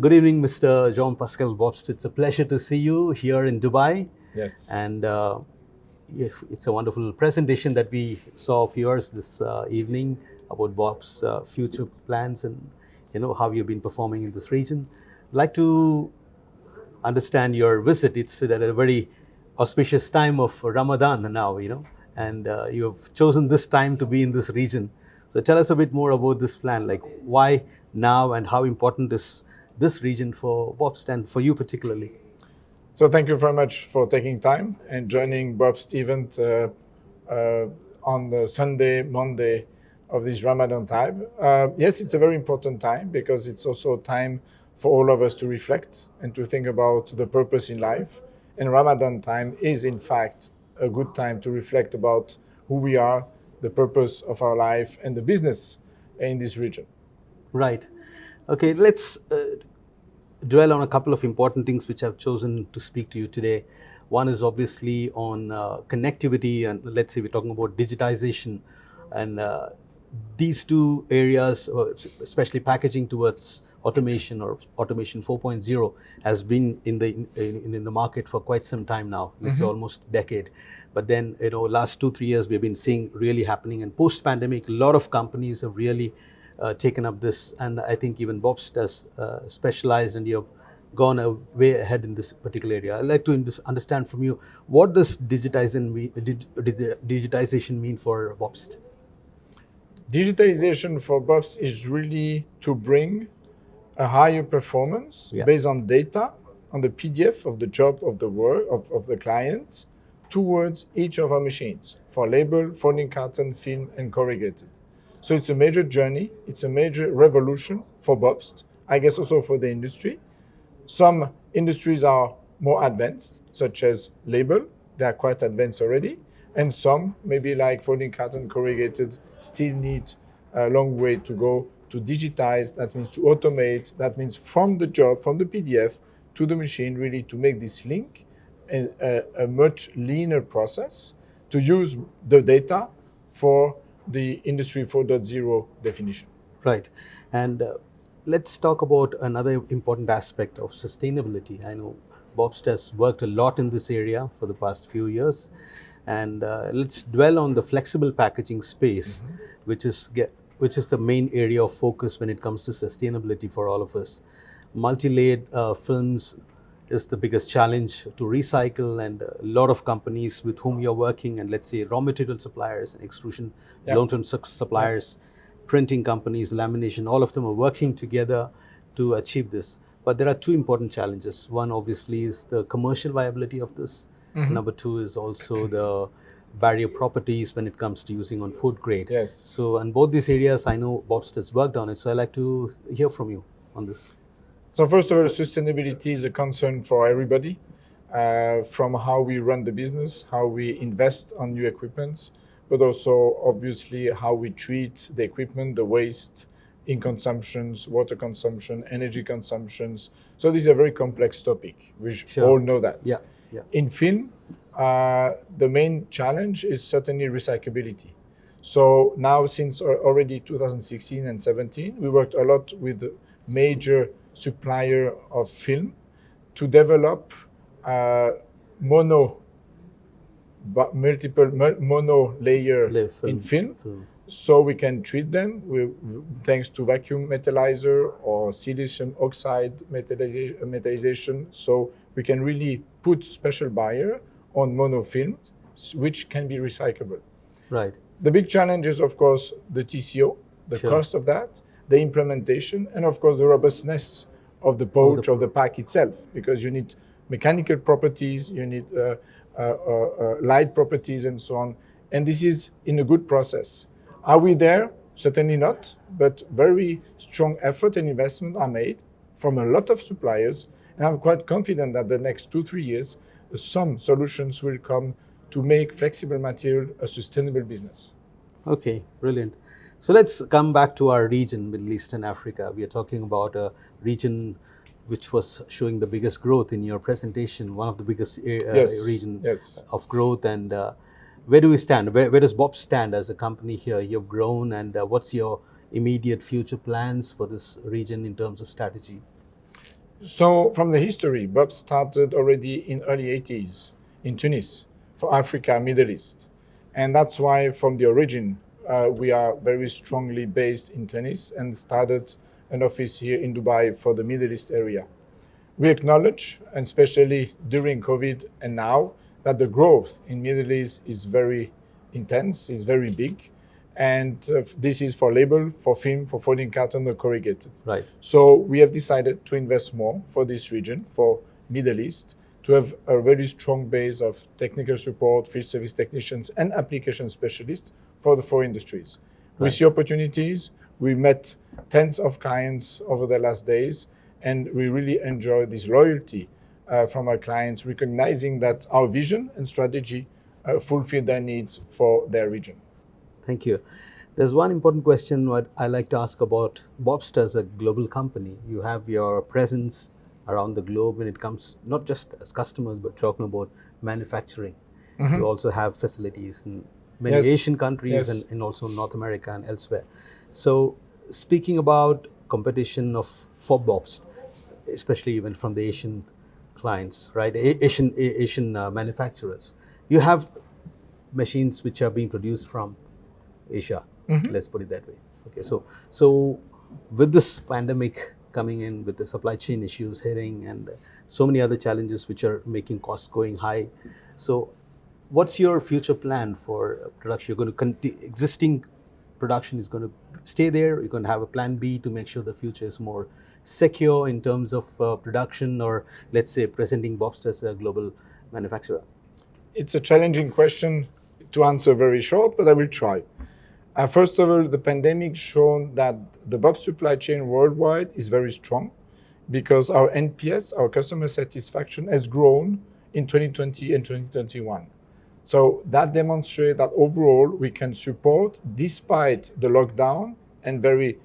Good evening, Mr. John Pascal Bobst. It's a pleasure to see you here in Dubai. Yes. And it's a wonderful presentation that we saw of yours this evening about Bob's future plans and how you've been performing in this region. I'd like to understand your visit. It's at a very auspicious time of Ramadan now, and you have chosen this time to be in this region. So tell us a bit more about this plan, like why now and how important is this region for Bobst and for you particularly? So thank you very much for taking time and joining Bob's event on the Sunday, Monday of this Ramadan time. Yes, it's a very important time because it's also a time for all of us to reflect and to think about the purpose in life. And Ramadan time is, in fact, a good time to reflect about who we are, the purpose of our life, and the business in this region. Right. Okay, let's dwell on a couple of important things which I've chosen to speak to you today. One is obviously on connectivity, and let's say we're talking about digitization, and these two areas, especially packaging towards automation or automation 4.0, has been in the market for quite some time now. Let's say almost a decade. But then last 2-3 years we've been seeing really happening, and post-pandemic, a lot of companies have really taken up this, and I think even Bobst has specialized, and you've gone way ahead in this particular area. I'd like to understand from you, what does digitization mean for Bobst? Digitalization for Bob's is really to bring a higher performance based on data, on the PDF of the job of the work of the client towards each of our machines for label, folding carton, film, and corrugated. So it's a major journey. It's a major revolution for Bobst, I guess also for the industry. Some industries are more advanced, such as label. They are quite advanced already. And some, maybe like folding carton, corrugated, still need a long way to go to digitize. That means to automate. That means from the job, from the PDF to the machine, really to make this link a much leaner process to use the data for the Industry 4.0 definition. Right. And let's talk about another important aspect of sustainability. I know Bobst has worked a lot in this area for the past few years. And let's dwell on the flexible packaging space, which is the main area of focus when it comes to sustainability for all of us. Multi-layered films is the biggest challenge to recycle, and a lot of companies with whom you're working, and let's say raw material suppliers and extrusion, long-term suppliers, printing companies, lamination, all of them are working together to achieve this. But there are two important challenges. One obviously is the commercial viability of this. Number two is also the barrier properties when it comes to using on food grade. Yes. So in both these areas, I know Bobst has worked on it. So I'd like to hear from you on this. So first of all, sustainability is a concern for everybody, from how we run the business, how we invest on new equipment, but also obviously how we treat the equipment, the waste in consumptions, water consumption, energy consumptions. So this is a very complex topic. We all know that. Yeah. In film, the main challenge is certainly recyclability. So now, since already 2016 and 17, we worked a lot with the major supplier of film to develop multiple mono layer in film. So we can treat them thanks to vacuum metallizer or silicon oxide metallization. So we can really put special barrier on monofilm, which can be recyclable. Right. The big challenge is, of course, the TCO, the cost of that, the implementation, and of course the robustness of the pouch, of the pack itself, because you need mechanical properties, you need light properties, and so on. And this is in a good process. Are we there? Certainly not, but very strong effort and investment are made from a lot of suppliers. And I'm quite confident that the next 2-3 years, some solutions will come to make flexible material a sustainable business. Okay, brilliant. So let's come back to our region, Middle East and Africa. We are talking about a region which was showing the biggest growth in your presentation, one of the biggest region of growth. And where do we stand? Where does Bobst stand as a company here? You've grown, and what's your immediate future plans for this region in terms of strategy? So from the history, Bob started already in early 80s in Tunis for Africa, Middle East. And that's why from the origin, we are very strongly based in Tunis and started an office here in Dubai for the Middle East area. We acknowledge, and especially during COVID and now, that the growth in Middle East is very intense, is very big, and this is for label, for film, for folding carton, or corrugated. Right. So we have decided to invest more for this region, for Middle East, to have a very strong base of technical support, field service technicians, and application specialists for the four industries. We see opportunities. We met tens of clients over the last days, and we really enjoy this loyalty from our clients, recognizing that our vision and strategy fulfill their needs for their region. Thank you. There's one important question what I like to ask about Bobst as a global company. You have your presence around the globe when it comes not just as customers, but talking about manufacturing. You also have facilities in many Yes. Asian countries Yes. and also North America and elsewhere. So speaking about competition for Bobst, especially even from the Asian clients, right? Asian manufacturers. You have machines which are being produced from Asia. Let's put it that way. Okay, so with this pandemic coming in, with the supply chain issues hitting, and so many other challenges which are making costs going high, so what's your future plan for production? You're going to existing production is going to stay there. You're going to have a plan B to make sure the future is more secure in terms of production, or let's say presenting Bobst as a global manufacturer. It's a challenging question to answer very short, but I will try. First of all, the pandemic shown that the Bob supply chain worldwide is very strong because our NPS, our customer satisfaction, has grown in 2020 and 2021. So that demonstrates that overall we can support, despite the lockdown and very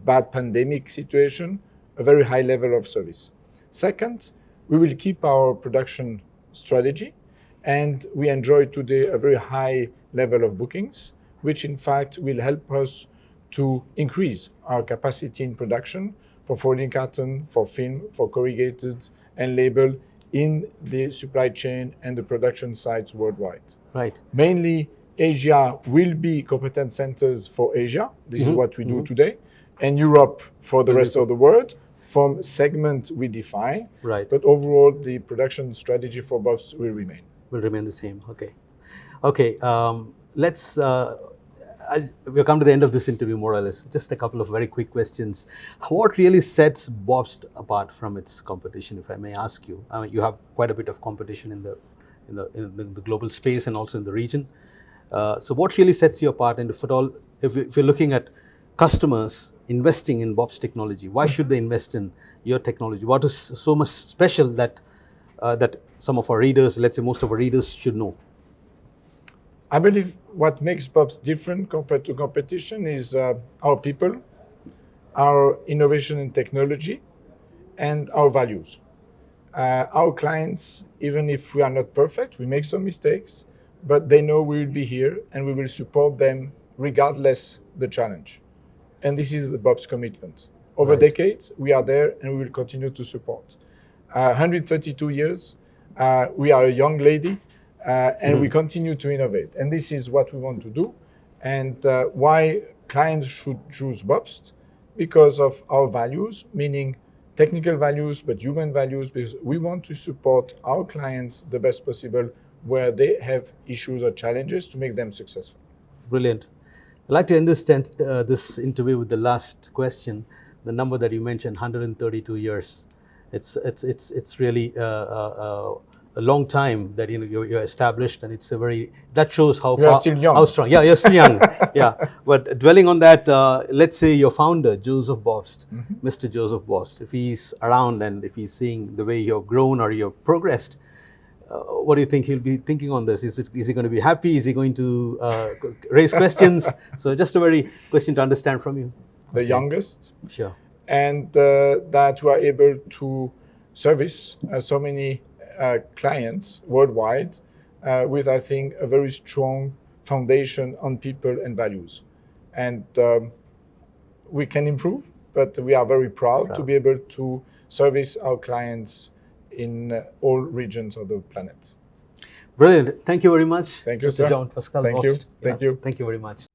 bad pandemic situation, a very high level of service. Second, we will keep our production strategy, and we enjoy today a very high level of bookings, which in fact will help us to increase our capacity in production for folding carton, for film, for corrugated and label in the supply chain and the production sites worldwide. Right. Mainly Asia will be competence centers for Asia. This is what we do today. And Europe for the rest of the world from segment we define. Right. But overall, the production strategy for Bobst will remain. Will remain the same. Okay. Okay. Let's. We'll come to the end of this interview more or less. Just a couple of very quick questions. What really sets Bobst apart from its competition, if I may ask you? You have quite a bit of competition in the global space and also in the region. So what really sets you apart? And if at all, if you're looking at customers investing in Bobst technology, why should they invest in your technology? What is so much special that that some of our readers, let's say most of our readers, should know? I believe what makes Bobst different compared to competition is our people, our innovation and technology, and our values. Our clients, even if we are not perfect, we make some mistakes, but they know we will be here and we will support them regardless the challenge. And this is the Bobst commitment. Over decades, we are there and we will continue to support. 132 years, we are a young lady, and we continue to innovate. And this is what we want to do. And why clients should choose Bobst? Because of our values, meaning technical values, but human values, because we want to support our clients the best possible where they have issues or challenges to make them successful. Brilliant. I'd like to understand this interview with the last question, the number that you mentioned, 132 years. It's really a long time that you're established, and it's a very that shows how You are still young. how strong. Yeah, you're still young. Yeah, but dwelling on that, let's say your founder, Joseph Bobst, Mr. Joseph Bobst, if he's around and if he's seeing the way you've grown or you've progressed, what do you think he'll be thinking on this? Is he going to be happy? Is he going to raise questions? So just a very question to understand from you. The youngest. Sure. And that we are able to service so many clients worldwide with, I think, a very strong foundation on people and values. And we can improve, but we are very proud to be able to service our clients in all regions of the planet. Brilliant. Thank you very much, Thank you, Mr. sir. John Pascal Thank you. Bobst. Thank you. Thank you very much.